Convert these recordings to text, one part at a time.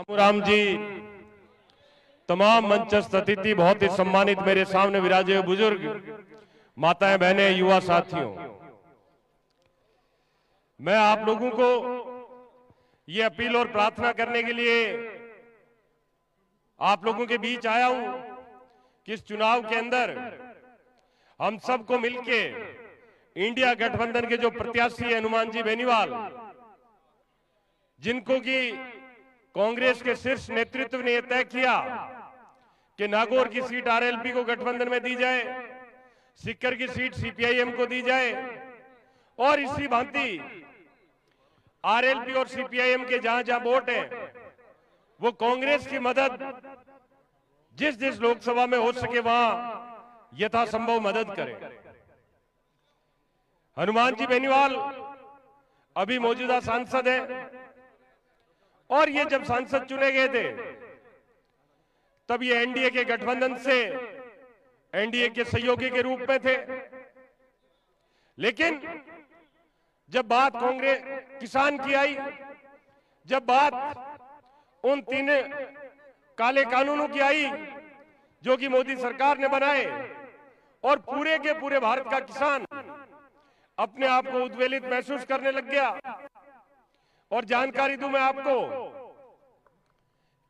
राम जी, तमाम मंचस्थ अतिथि, बहुत ही सम्मानित मेरे सामने विराजे हुए बुजुर्ग, माताएं, बहनें, युवा साथियों, मैं आप लोगों को ये अपील और प्रार्थना करने के लिए आप लोगों के बीच आया हूं कि इस चुनाव के अंदर हम सबको मिलके इंडिया गठबंधन के जो प्रत्याशी है हनुमान जी बेनीवाल, जिनको कि कांग्रेस के शीर्ष नेतृत्व ने यह तय किया कि नागौर की सीट आरएलपी को गठबंधन में दी जाए, सीकर की सीट सीपीआईएम को दी जाए और इसी भांति आरएलपी और सीपीआईएम के जहां जहां वोट है वो कांग्रेस की मदद जिस जिस लोकसभा में हो सके वहां यथासंभव मदद करें। हनुमान जी बेनीवाल अभी मौजूदा सांसद है और ये जब सांसद चुने गए थे तब ये एनडीए के गठबंधन से एनडीए के सहयोगी के रूप में थे, लेकिन जब बात कांग्रेस किसान की आई, जब बात उन 3 काले कानूनों की आई जो कि मोदी सरकार ने बनाए और पूरे के पूरे भारत का किसान अपने आप को उद्वेलित महसूस करने लग गया। और जानकारी दूं मैं आपको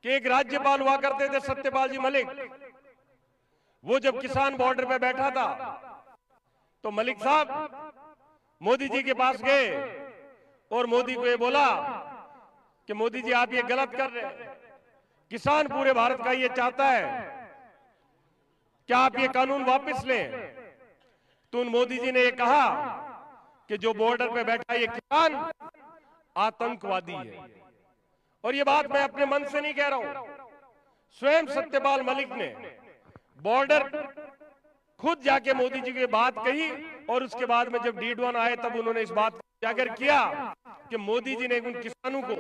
कि एक राज्यपाल हुआ करते थे सत्यपाल जी मलिक, वो जब किसान बॉर्डर पे बैठा था तो मलिक साहब मोदी जी के पास गए और मोदी को ये बोला कि मोदी जी आप ये गलत कर रहे हैं, किसान पूरे भारत का ये चाहता है, क्या आप ये कानून वापस लें। तो उन मोदी जी ने ये कहा कि जो बॉर्डर पे बैठा ये किसान आतंकवादी है। और ये बात मैं अपने मन से नहीं कह रहा हूं, स्वयं सत्यपाल मलिक ने बॉर्डर खुद जाके मोदी जी की बात कही और उसके बाद में जब D1 आए तब उन्होंने इस बात को उजागर किया कि मोदी जी ने उन किसानों को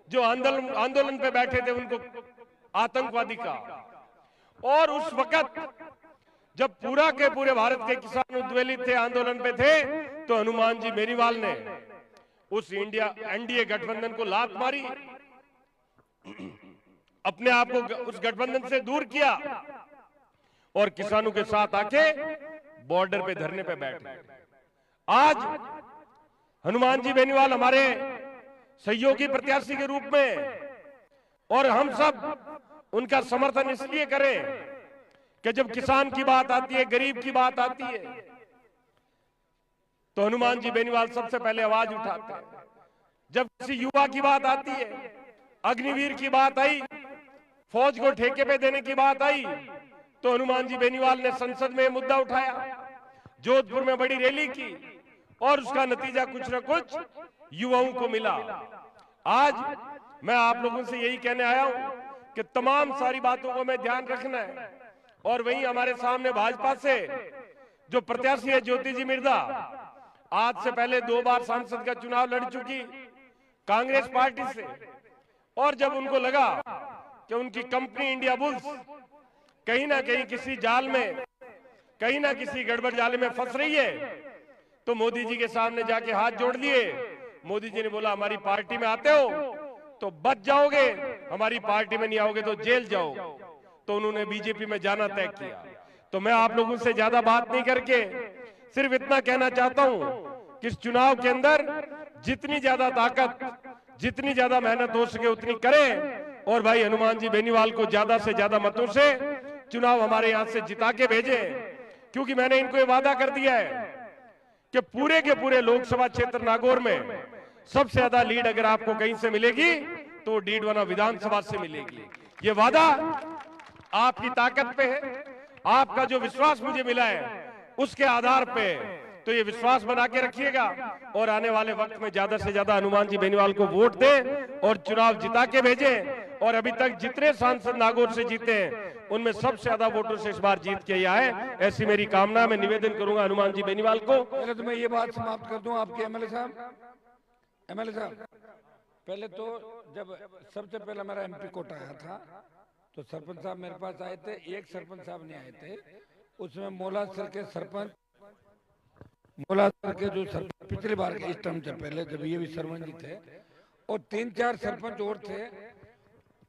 जो आंदोलन पे बैठे थे उनको आतंकवादी कहा। और उस वक्त जब पूरा के पूरे भारत के किसान उद्वेलित थे, आंदोलन पे थे, तो हनुमान जी बेनीवाल ने उस एनडीए गठबंधन को लात मारी, अपने आप को उस गठबंधन से दूर किया और किसानों के साथ आके बॉर्डर पे धरने पे बैठ गए। आज हनुमान जी बेनीवाल हमारे सहयोगी प्रत्याशी के रूप में और हम सब उनका समर्थन इसलिए करें कि जब किसान की बात आती है, गरीब की बात आती है, तो हनुमान जी बेनीवाल सबसे पहले आवाज उठाते हैं। जब किसी युवा की बात आती है, अग्निवीर की बात आई, फौज को ठेके पे देने की बात आई, तो हनुमान जी बेनीवाल ने संसद में मुद्दा उठाया, जोधपुर में बड़ी रैली की और उसका नतीजा कुछ न कुछ युवाओं को मिला। आज मैं आप लोगों से यही कहने आया हूं कि तमाम सारी बातों को मैं ध्यान रखना है। और वहीं हमारे सामने भाजपा से जो प्रत्याशी है ज्योति जी मिर्धा, आज से पहले 2 बार सांसद का चुनाव लड़ चुकी कांग्रेस पार्टी से, और जब उनको लगा कि उनकी कंपनी इंडिया बुल्स कहीं ना कहीं किसी जाल में, कहीं ना किसी गड़बड़ जाले में फंस रही है, तो मोदी जी के सामने जाके हाथ जोड़ लिए। मोदी जी ने बोला हमारी पार्टी में आते हो तो बच जाओगे, हमारी पार्टी में नहीं आओगे तो जेल जाओगे। तो उन्होंने बीजेपी में जाना तय किया। तो मैं आप लोगों से ज्यादा बात नहीं करके सिर्फ इतना कहना चाहता हूं कि इस चुनाव के अंदर जितनी ज्यादा ताकत, जितनी ज्यादा मेहनत हो सके उतनी करें और भाई हनुमान जी बेनीवाल को ज्यादा से ज्यादा मतों से चुनाव हमारे यहां से जिता के भेजें, क्योंकि मैंने इनको ये वादा कर दिया है कि पूरे के पूरे लोकसभा क्षेत्र नागौर में सबसे ज्यादा लीड अगर आपको कहीं से मिलेगी तो D1 विधानसभा से मिलेगी। ये वादा आपकी ताकत पे है, आपका जो विश्वास मुझे मिला है उसके आधार पे, तो ये विश्वास बना के रखिएगा और आने वाले वक्त में ज्यादा से ज्यादा हनुमान जी बेनीवाल को वोट दें और चुनाव जिता के भेजें। और अभी तक जितने सांसद नागौर से जीते हैं उनमें सबसे ज्यादा वोटों से इस बार जीत के आए, ऐसी मेरी कामना। मैं निवेदन करूंगा हनुमान जी बेनीवाल को। पहले तो मैं ये बात समाप्त कर दूं आपके एमएलए साहब, पहले तो जब सबसे पहला मेरा एमपी कोटा आया था तो सरपंच साहब मेरे पास आए थे, एक सरपंच साहब नहीं आए थे, उसमें मोलासर के सरपंच, मोलासर के जो सरपंच पिछली बार इस टर्म से पहले जब ये भी सरपंच थे और 3-4 सरपंच और थे,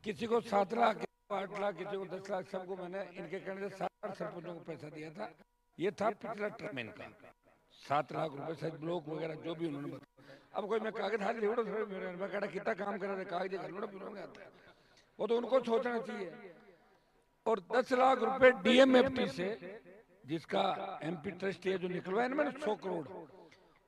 किसी को 7 लाख, 8 लाख, किसी को 10 लाख, सबको मैंने इनके कहने से 7 सरपंचों को पैसा दिया था। ये था पिछला टर्म इनका, 7 लाख रुपए शायद ब्लॉक वगैरह जो भी उन्होंने बताया। अब कोई मैं कागज हाथ लेवड़ो मैं कहता कितना काम कर रहे थे, कागज घर फिर आता है, वो तो उनको सोचना चाहिए। और 10 लाख रुपए डीएमएफटी से, जिसका एमपी ट्रस्ट है जो निकलवाया ना मैंने 100 करोड़,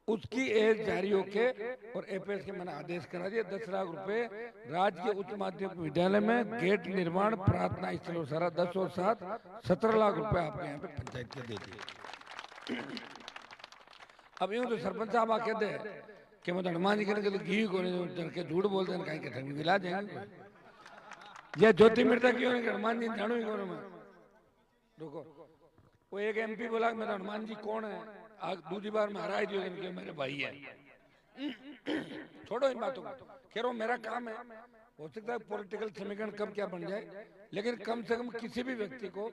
उसकी एज जारी होके और एपीएस के मैंने आदेश करा दिया। 10 लाख रुपए राज्य के उच्च माध्यमिक विद्यालय में गेट निर्माण, प्रार्थना स्थल और सारा 10 और 7 17 लाख रुपए आपके यहाँ पे पंचायत के दे दिए। अब यूं तो सरपंच साहब आके दे कि मैं तो हनुमान जी के घी को के झूठ बोलते हैं, कहीं के ठंडी मिला जाएंगे। ये ज्योति मृदा क्यों नहीं, हनुमान जी जानू ही कौन मैं। रुको, वो एक एमपी बोला मेरा हनुमान जी कौन है, आज दूसरी बार में हरा दियो कि मेरे भाई है। छोड़ो इन बातों को, कह रहा हूं मेरा काम है। हो सकता है पॉलिटिकल समीकरण कब क्या बन जाए, लेकिन कम से कम किसी भी व्यक्ति को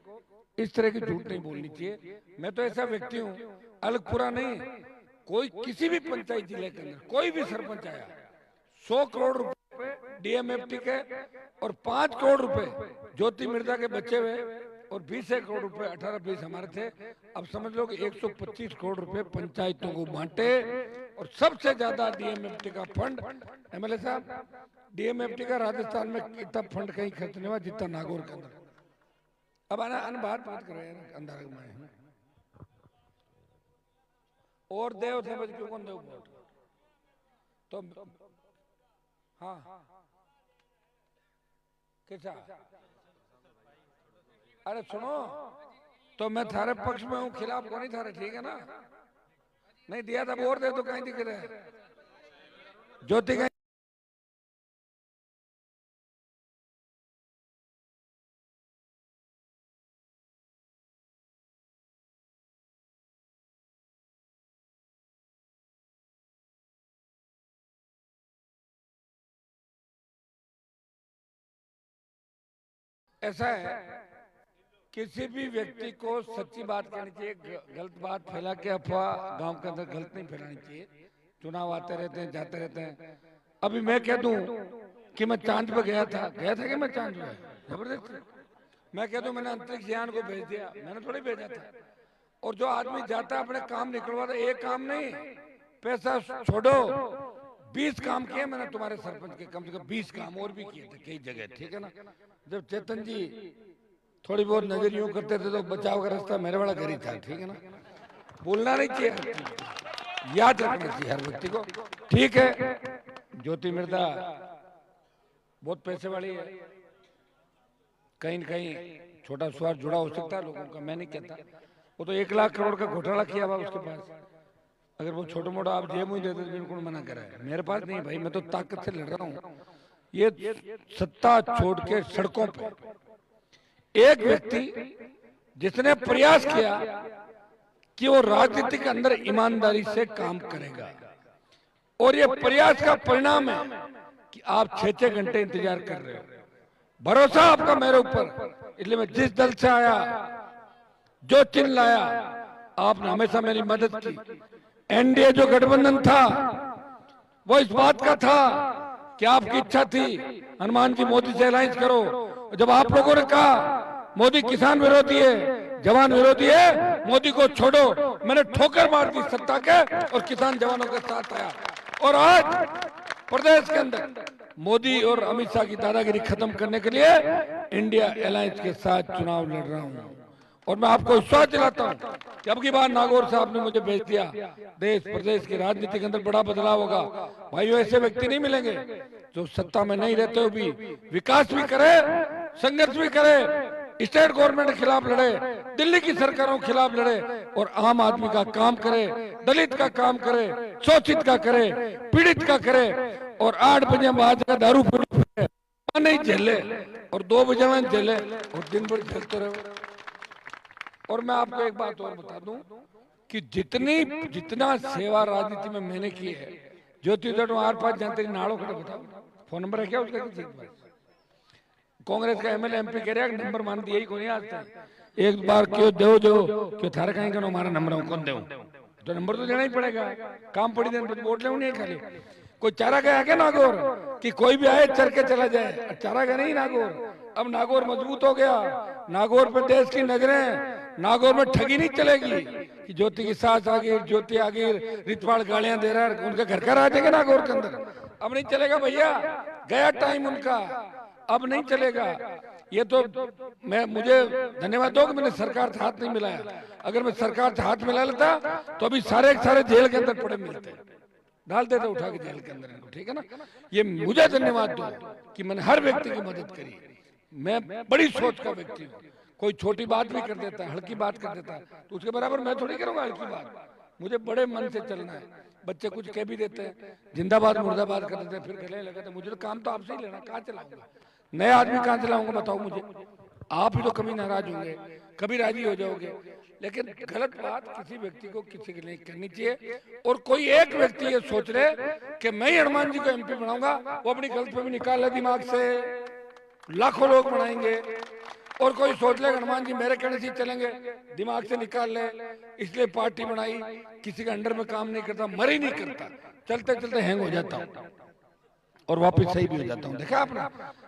इस तरह की झूठ नहीं बोलनी चाहिए। मैं तो ऐसा व्यक्ति हूँ, अलगपुरा नहीं, कोई किसी भी पंचायत जिले के अंदर कोई भी सरपंच आया, 100 करोड़ रुपए डीएमएफटी के और 5 करोड़ रुपए ज्योति मृदा के बचे हुए और 20 करोड़ रुपए 18-20 हमारे थे। अब समझ लो कि 125 करोड़ रुपए पंचायतों को बांटे। और सबसे ज्यादा डीएमएफटी का फंड, एमएलए साहब, डीएमएफटी का राजस्थान में इतना फंड कहीं खर्च नहीं हुआ जितना नागौर के अंदर। अब आना बात करो यार, अंदर में और देव थे बज क्यों कौन देव वोट तो हाँ कैसा। अरे सुनो, तो मैं थारे पक्ष में हूँ, खिलाफ को नहीं थारे, ठीक है ना। नहीं दिया था और दे तो कहीं दिख रहा है ज्योति का। ऐसा है, किसी भी व्यक्ति को सच्ची बात कहनी चाहिए, गलत बात फैला के अफवाह गांव के अंदर गलत नहीं फैलानी चाहिए। चुनाव आते रहते हैं, जाते रहते हैं। अभी मैं कह दूं कि मैं चांद पे गया था कि मैं चांद पे, जबरदस्त। मैं कह दूं मैंने अंतरिक्ष यान को भेज दिया, मैंने थोड़ी भेजा था। और जो आदमी जाता है अपने काम निकलवाता, एक काम नहीं, पैसा छोड़ो 20 काम किए मैंने तुम्हारे सरपंच के, कम से कम 20 काम और भी किए थे कई जगह, ठीक है ना। जब चेतन जी थोड़ी बहुत नजर यूं करते थे तो बचाव का रास्ता मेरे वाला घर ही था, ठीक है ना। भूलना नहीं चाहिए, याद रखना चाहिए हर व्यक्ति को, ठीक है। ज्योति मृदा बहुत पैसे वाली है, कहीं न कहीं छोटा स्वार्थ जुड़ा हो सकता है लोगों का, मैं नहीं कहता। वो तो 1 लाख करोड़ का घोटाला किया हुआ उसके पास। अगर वो छोटा मोटा आप जेब में देते तो बिल्कुल मना करा है, मेरे पास नहीं भाई, मैं तो ताकत से लड़ रहा हूँ। ये सत्ता छोड़ के सड़कों पर एक व्यक्ति जिसने प्रयास किया कि वो राजनीति के अंदर ईमानदारी से काम करेगा, और ये प्रयास का परिणाम है कि आप 6-6 घंटे इंतजार कर रहे हो। भरोसा आपका मेरे ऊपर, इसलिए मैं जिस दल से आया, जो चिन्ह लाया, आपने हमेशा मेरी मदद की। एनडीए जो गठबंधन था वो इस बात का था कि आपकी इच्छा थी हनुमान जी मोदी से अलायंस करो। जब आप लोगों ने कहा मोदी किसान विरोधी है, जवान विरोधी है, मोदी को छोड़ो, मैंने ठोकर मार दी सत्ता के और किसान जवानों के साथ आया। और आज प्रदेश के अंदर मोदी और अमित शाह की दादागिरी खत्म करने के लिए इंडिया अलायंस के साथ चुनाव लड़ रहा हूं। और मैं आपको विश्वास दिलाता हूं कि अब की बार नागौर साहब ने मुझे भेज दिया, देश प्रदेश की राजनीति के अंदर बड़ा बदलाव होगा। भाइयों, ऐसे व्यक्ति नहीं मिलेंगे जो सत्ता में नहीं रहते हुए भी विकास भी करे, संघर्ष भी करे, स्टेट गवर्नमेंट के खिलाफ लड़े, दिल्ली की सरकारों के खिलाफ लड़े और आम आदमी का काम करे, दलित का काम करे, शोषित का करे, पीड़ित का करे। और 8 बजे बाद का दारू नहीं झेले और 2 बजे में झेले और दिन भर झेलते रहे। और मैं आपको एक बात और बता दूं कि जितना सेवा राजनीति में मैंने की है, ज्योति आर पास जानते नाड़ो खड़े, बताओ फोन नंबर है क्या उसका किसी के पास? कांग्रेस का एमएलए एमपी कह रहा नंबर मान दिया ही को नहीं आज तक। एक बार क्यों दो क्यों थारे कहीं का हमारा नंबर कौन दे, तो नंबर तो देना ही पड़ेगा, काम पड़ी देने वोट ले नहीं खाली। कोई चारागाह है क्या नागौर कि कोई भी आए चल के चला जाए? चारागाह नहीं नागौर। अब नागौर मजबूत हो गया, नागौर पर देश की नजरें, नागौर में ठगी नहीं चलेगी कि ज्योति की सास आ गई, ज्योति आ गई, रितवाड़ गालियां दे रहा है, उनके घर घर आ जाएंगे नागौर के अंदर। अब नहीं चलेगा भैया, गया टाइम उनका, अब नहीं चलेगा। ये तो मुझे धन्यवाद दो कि मैंने सरकार से हाथ नहीं मिलाया। अगर मैं सरकार से हाथ मिला लेता तो अभी सारे जेल के अंदर पड़े मिलते, डाल देते उठा के जेल के अंदर इनको, ठीक है ना। ये मुझे धन्यवाद दो कि मैंने हर व्यक्ति की मदद करी। मैं बड़ी सोच का व्यक्ति हूँ, कोई छोटी बात भी कर देता है, हल्की बात कर देता है, तो उसके बराबर मैं थोड़ी करूंगा हल्की बात। मुझे बड़े मन से चलना है। बच्चे कुछ कह भी देते हैं, जिंदाबाद मुर्दाबाद कर देते हैं, फिर गले लगाते हैं। मुझे तो काम तो आपसे ही लेना, कहाँ चलाऊंगा? नया आदमी कहाँ चलाऊंगा बताओ मुझे? आप ही तो कभी नाराज होंगे, कभी राजी हो जाओगे। लेकिन गलत बात किसी व्यक्ति को किसी के लिए करनी चाहिए। और कोई एक व्यक्ति ये सोच ले कि मैं ही हनुमान जी को एमपी बनाऊंगा, वो अपनी गलतफहमी निकाल ले दिमाग से, लाखों लोग बनाएंगे। और कोई सोच ले हनुमान जी मेरे कहने से चलेंगे, दिमाग से निकाल ले, इसलिए पार्टी बनाई, किसी के अंडर में काम नहीं करता, मर ही नहीं करता, चलते चलते हैंग हो जाता हूँ और वापस सही भी हो जाता हूँ, देखा आपने।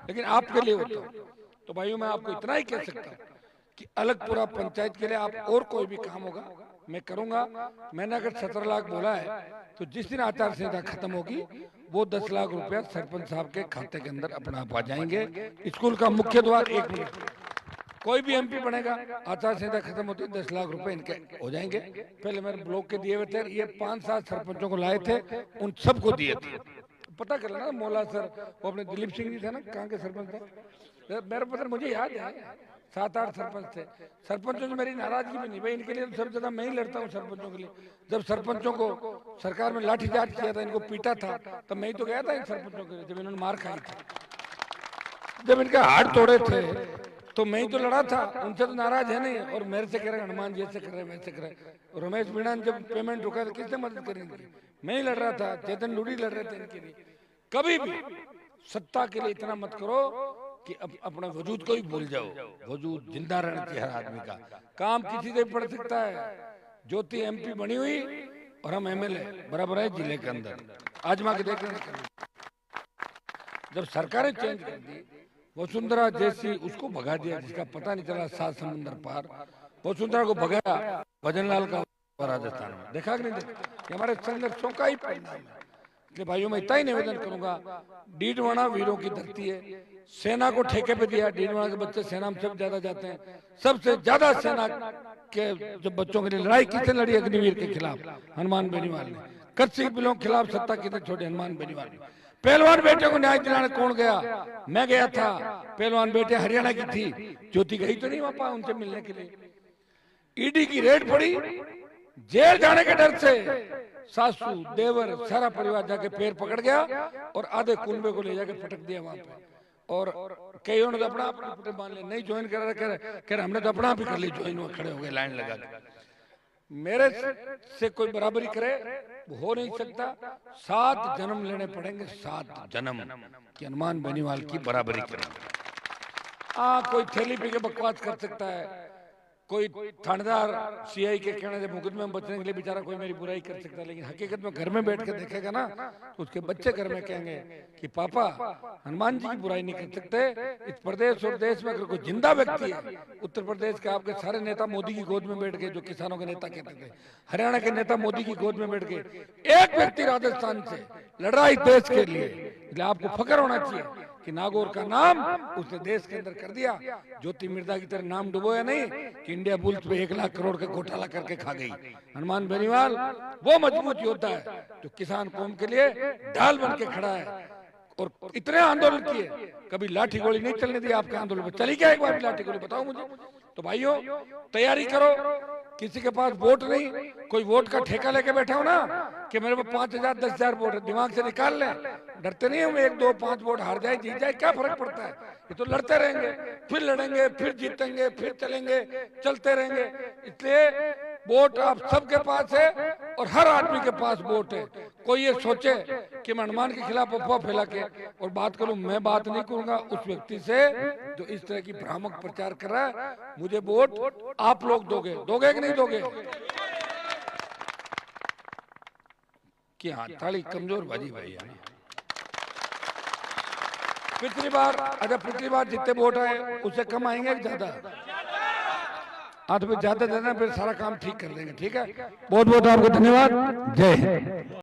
लेकिन आपके लिए होता हूँ। तो भाइयों मैं आपको इतना ही कह सकता हूँ कि अलगपुरा पंचायत के लिए आप और कोई भी काम होगा मैं करूंगा। मैंने अगर 17 लाख बोला है तो जिस दिन आचार संहिता खत्म होगी वो 10 लाख रुपया सरपंच साहब के खाते के अंदर अपना आप आ जाएंगे। स्कूल का मुख्य द्वार 1 मिनट, कोई भी एमपी बनेगा आचार संहिता खत्म होती है 10 लाख रुपए इनके हो जाएंगे। पहले मेरे ब्लॉक के दिए हुए थे, ये 5-7 सरपंचों को लाए थे, उन सबको दिए थे। पता कर लेना, मौला सर वो अपने दिलीप सिंह जी थे ना, कहाँ के सरपंच थे मेरे पता, मुझे याद है 7-8 सरपंच थे। सरपंचों से मेरी नाराजगी भी नहीं भाई, इनके लिए सब ज्यादा मैं ही लड़ता हूँ सरपंचों के लिए। जब सरपंचों को सरकार में लाठीचार्ज किया था, इनको पीटा था, तब मैं ही तो गया था इन सरपंचों के लिए, जब इन्होंने मार खाई थी, जब इनके हाथ तोड़े थे तो मैं ही तो लड़ा था। उनसे तो नाराज है नहीं, और मेरे से कह रहे हनुमान जी ऐसे कर रहे वैसे कर रहे। रमेश मीणा जब पेमेंट रुका तो किसने मदद करी इनकी? मैं ही लड़ रहा था, चेतन लूड़ी लड़ रहे थे इनके लिए। कभी भी सत्ता के लिए इतना मत करो कि अपना वजूद को ही भूल जाओ। वजूद जिंदा रहना चाहिए हर आदमी का, काम किसी से भी पड़ सकता है। ज्योति एमपी बनी हुई और हम एमएलए बराबर है जिले के अंदर, आजमा के देख रहे। जब सरकारें चेंज कर दी, वसुंधरा जैसी उसको भगा दिया जिसका पता नहीं चला 7 समुंदर पार, वसुंधरा को भगाया भजनलाल का राजस्थान में, देखा कि नहीं देखा? ये हमारे संघर्षों का ही परिणाम है। इसलिए भाइयों मैं इतना ही निवेदन करूंगा, डीडवाना वीरों की धरती है, सेना को ठेके पे दिया। डीडवाना के बच्चे सेना में सब ज्यादा जाते हैं, सबसे ज्यादा सेना के जब बच्चों के लिए लड़ाई किसने लड़ी? अग्निवीर के खिलाफ हनुमान बेनीवाल ने। कृषि बिलों के खिलाफ सत्ता कितने छोड़े? हनुमान बेनीवाल ने। पहलवान बेटे को न्याय दिलाने कौन गया? मैं गया था। पहलवान बेटे हरियाणा की थी, ज्योति गई तो नहीं वहां उनसे मिलने के लिए। ईडी की रेड पड़ी, जेल जाने के डर से सासू देवर सारा परिवार जाके पैर पकड़ गया और आधे कुनबे को ले जाके पटक दिया वहां पे। और कई तो अपना अपना मान ले, नहीं ज्वाइन कर रहे, हमने तो अपना भी कर ली ज्वाइन, हुआ खड़े हो गए लाइन लगा के। मेरे से कोई बराबरी करे हो नहीं सकता। 7 जन्म लेने पड़ेंगे, 7 जन्म कि हनुमान बेनीवाल की बराबरी करेंगे। कोई थैली पी के बकवास कर सकता है, कोई थानेदार सीआई के कहने से मुकदमे में बचने के लिए बेचारा कोई मेरी बुराई कर सकता है, लेकिन हकीकत में घर में बैठ के देखेगा ना तो उसके बच्चे घर में कहेंगे कि पापा हनुमान जी की बुराई नहीं कर सकते। इस प्रदेश और देश में अगर कोई जिंदा व्यक्ति है, उत्तर प्रदेश के आपके सारे नेता मोदी की गोद में बैठ गए, जो किसानों के नेता कहते थे, हरियाणा के नेता मोदी की गोद में बैठ गए, एक व्यक्ति राजस्थान से लड़ रहा है देश के लिए। इसलिए आपको फख्र होना चाहिए कि नागौर का नाम उसने देश के अंदर कर दिया। ज्योति मिर्जा की तरह नाम डुबोया नहीं कि इंडिया बुल्स पे 1 लाख करोड़ का घोटाला करके खा गई। हनुमान बेनीवाल वो मजबूत योद्धा है जो किसान कौम के लिए ढाल बन के खड़ा है और इतने आंदोलन किए, कभी लाठी गोली नहीं चलने दी आपके आंदोलन में। चली क्या एक बार लाठी गोली? बताओ मुझे। तो भाइयों तैयारी करो, किसी के पास वोट नहीं, कोई वोट का ठेका लेके बैठा हो ना कि मेरे को 5,000 10,000 वोट है, दिमाग से निकाल ले। डरते नहीं हम 1 2 5 वोट हार जाए जीत जाए, क्या फर्क पड़ता है? ये तो लड़ते रहेंगे, फिर लड़ेंगे, फिर जीतेंगे, फिर चलेंगे, चलते रहेंगे। इसलिए वोट आप सबके पास है और हर आदमी के पास वोट है। कोई ये सोचे कि मैं हनुमान के खिलाफ अफवाह फैला के और बात करूं, मैं बात नहीं करूंगा उस व्यक्ति से जो इस तरह की भ्रामक प्रचार कर रहा है। मुझे वोट आप लोग दोगे कि नहीं दोगे? कि हाँ ताली कमजोर बाजी भाई है ना। पिछली बार जितने वोट आए उससे कम आएंगे कि ज्यादा? हाँ तो फिर ज्यादा देना, फिर सारा काम ठीक कर देंगे। ठीक है, बहुत बहुत आपको धन्यवाद। जय हिंद।